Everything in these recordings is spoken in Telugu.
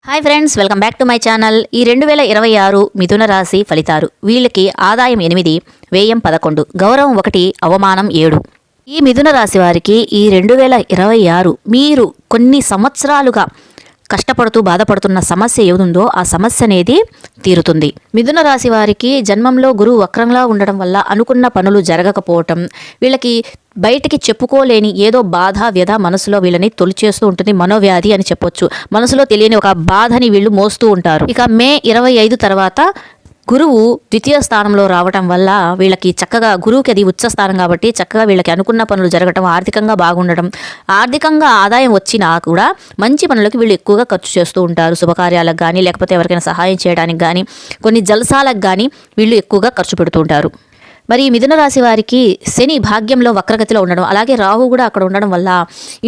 Hi friends, welcome back to my channel. ఈ 2026 మిథున రాశి ఫలితాలు. వీళ్ళకి ఆదాయం 8, వ్యయం 11, గౌరవం 1, అవమానం 7. ఈ మిథున రాశి వారికి ఈ 2026 మీరు కొన్ని సంవత్సరాలుగా కష్టపడుతూ బాధపడుతున్న సమస్య ఏదుందో ఆ సమస్య అనేది తీరుతుంది. మిథున రాశి వారికి జన్మంలో గురువు వక్రంలా ఉండడం వల్ల అనుకున్న పనులు జరగకపోవటం, వీళ్ళకి బయటికి చెప్పుకోలేని ఏదో బాధ వ్యధ మనసులో వీళ్ళని తొలిచేస్తూ ఉంటుంది. మనోవ్యాధి అని చెప్పొచ్చు. మనసులో తెలియని ఒక బాధని వీళ్ళు మోస్తూ ఉంటారు. ఇక మే 25 తర్వాత గురువు ద్వితీయ స్థానంలో రావటం వల్ల వీళ్ళకి చక్కగా, గురువుకి అది ఉచ్చ స్థానం కాబట్టి చక్కగా వీళ్ళకి అనుకున్న పనులు జరగటం, ఆర్థికంగా బాగుండడం, ఆర్థికంగా ఆదాయం వచ్చినా కూడా మంచి పనులకు వీళ్ళు ఎక్కువగా ఖర్చు చేస్తూ ఉంటారు. శుభకార్యాలకు కానీ, లేకపోతే ఎవరికైనా సహాయం చేయడానికి కానీ, కొన్ని జల్సాలకు కానీ వీళ్ళు ఎక్కువగా ఖర్చు పెడుతూ ఉంటారు. మరి మిథున రాశి వారికి శని భాగ్యంలో వక్రగతిలో ఉండడం, అలాగే రాహు కూడా అక్కడ ఉండడం వల్ల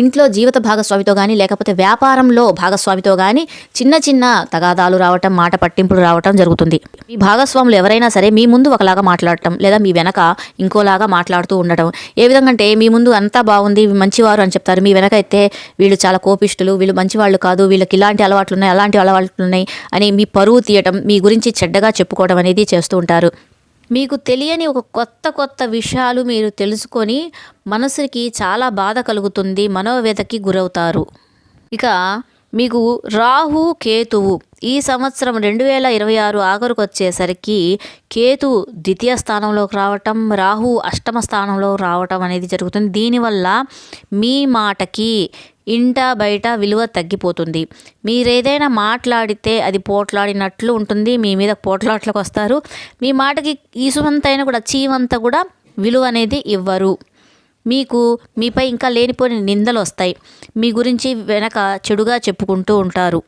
ఇంట్లో జీవిత భాగస్వామితో కానీ, లేకపోతే వ్యాపారంలో భాగస్వామితో కానీ చిన్న చిన్న తగాదాలు రావటం, మాట పట్టింపులు రావటం జరుగుతుంది. మీ భాగస్వాములు ఎవరైనా సరే మీ ముందు ఒకలాగా మాట్లాడటం, లేదా మీ వెనక ఇంకోలాగా మాట్లాడుతూ ఉండడం. ఏ విధంగా అంటే మీ ముందు అంతా బాగుంది, మంచివారు అని చెప్తారు, మీ వెనక అయితే వీళ్ళు చాలా కోపిష్టులు, వీళ్ళు మంచివాళ్ళు కాదు, వీళ్ళకి ఇలాంటి అలవాట్లు ఉన్నాయి, అలాంటి అలవాట్లు ఉన్నాయి అని మీ పరువు తీయటం, మీ గురించి చెడ్డగా చెప్పుకోవడం అనేది చేస్తూ ఉంటారు. మీకు తెలియని ఒక కొత్త విషయాలు మీరు తెలుసుకొని మనసుకి చాలా బాధ కలుగుతుంది, మనోవ్యధకి గురవుతారు. ఇక మీకు రాహు కేతువు ఈ సంవత్సరం 2026 ఆఖరుకు వచ్చేసరికి కేతు ద్వితీయ స్థానంలోకి రావటం, రాహు అష్టమ స్థానంలో రావటం అనేది జరుగుతుంది. దీనివల్ల మీ మాటకి ఇంట బయట విలువ తగ్గిపోతుంది. మీరేదైనా మాట్లాడితే అది పోట్లాడినట్లు ఉంటుంది, మీ మీద పోట్లాట్లకు వస్తారు. మీ మాటకి ఈసువంతైనా కూడా చీవంత కూడా విలువ అనేది ఇవ్వరు. మీపై ఇంకా లేనిపోని నిందలు వస్తాయి. మీ గురించి వెనక చెడుగా చెప్పుకుంటూ ఉంటారు.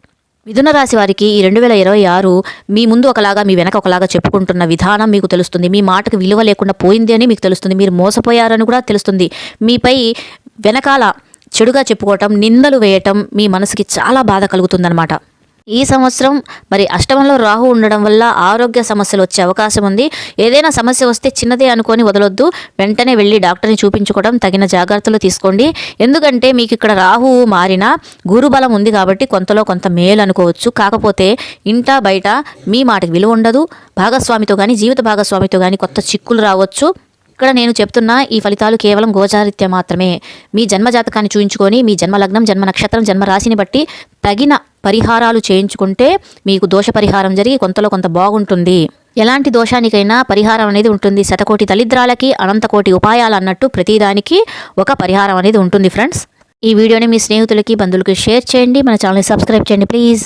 మిథున రాశి వారికి ఈ 2026 మీ ముందు ఒకలాగా, మీ వెనక ఒకలాగా చెప్పుకుంటున్న విధానం మీకు తెలుస్తుంది. మీ మాటకు విలువ లేకుండా పోయింది అని మీకు తెలుస్తుంది. మీరు మోసపోయారని కూడా తెలుస్తుంది. మీపై వెనకాల చెడుగా చెప్పుకోవటం, నిందలు వేయటం మీ మనసుకి చాలా బాధ కలుగుతుందన్నమాట. ఈ సంవత్సరం మరి అష్టమంలో రాహు ఉండడం వల్ల ఆరోగ్య సమస్యలు వచ్చే అవకాశం ఉంది. ఏదైనా సమస్య వస్తే చిన్నదే అనుకొని వదలొద్దు, వెంటనే వెళ్ళి డాక్టర్ని చూపించుకోవడం, తగిన జాగ్రత్తలు తీసుకోండి. ఎందుకంటే మీకు ఇక్కడ రాహువు మారిన గురుబలం ఉంది కాబట్టి కొంతలో కొంత మేలు అనుకోవచ్చు. కాకపోతే ఇంటా బయట మీ మాటకి విలువ ఉండదు. భాగస్వామితో కానీ, జీవిత భాగస్వామితో కానీ కొత్త చిక్కులు రావచ్చు. ఇక్కడ నేను చెప్తున్న ఈ ఫలితాలు కేవలం గోచారిత్య మాత్రమే. మీ జన్మజాతకాన్ని చూయించుకొని, మీ జన్మ లగ్నం, జన్మ నక్షత్రం, జన్మ రాశిని బట్టి తగిన పరిహారాలు చేయించుకుంటే మీకు దోష పరిహారం జరిగి కొంతలో కొంత బాగుంటుంది. ఎలాంటి దోషానికైనా పరిహారం అనేది ఉంటుంది. శతకోటి దళిద్రాలకి అనంతకోటి ఉపాయాలు అన్నట్టు ప్రతిదానికి ఒక పరిహారం అనేది ఉంటుంది ఫ్రెండ్స్. ఈ వీడియోని మీ స్నేహితులకి, బంధువులకి షేర్ చేయండి. మన ఛానల్ని సబ్స్క్రైబ్ చేయండి ప్లీజ్.